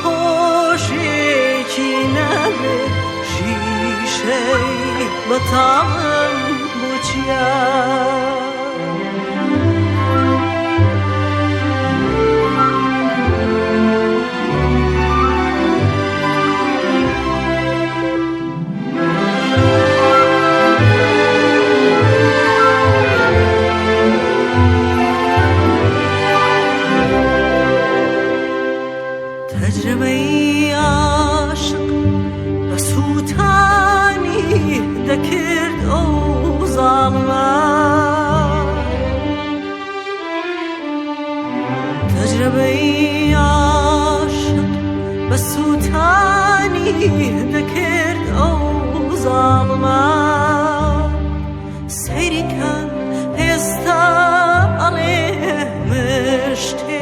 hoşeki nebe şişe batalım buçya. تجربه عاشق و سوتانی دکرد او ظالمان. تجربه عاشق و سوتانی دکرد او ظالمان. سیری کن هستا علیه مشته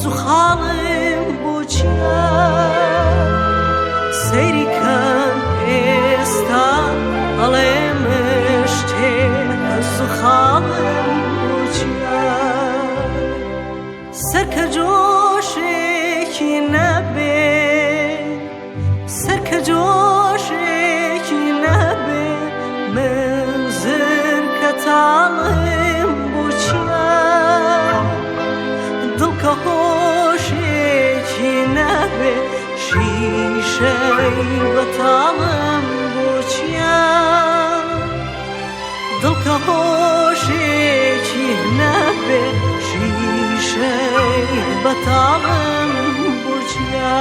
زخالم سیری کن استا علمشته زخالم بوچیا. سرک جوشه کی نبه سرک جوشه کی نبه منزل کتالم بوچیا. دل که hoşe ki nebe şişe batalım buçya. Dil ka hoşe ki nebe şişe batalım buçya.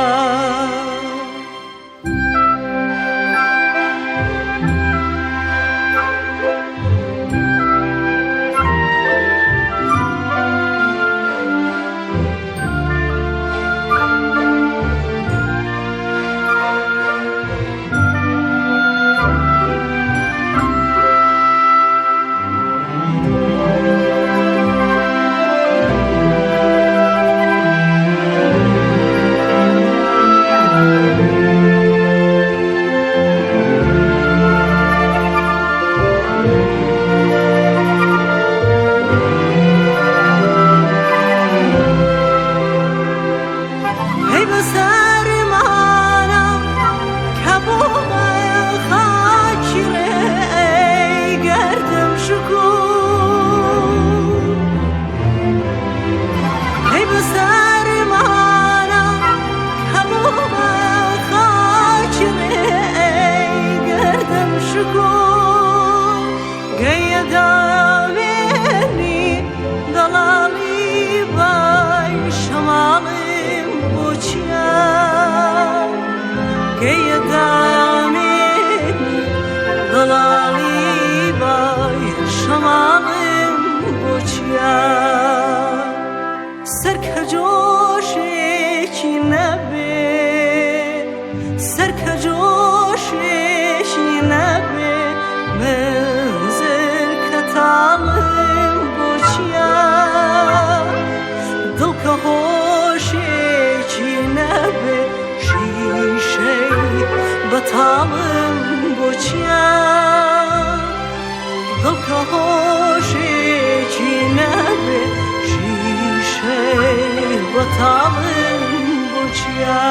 سرک جوشه کی نبه سرک جوشه کی نبه منزل کتالم بوچیا. دل که hoşe ki nebe şişe batalım buçya. Dil که hoşe ki nebe şişe batalım buçya.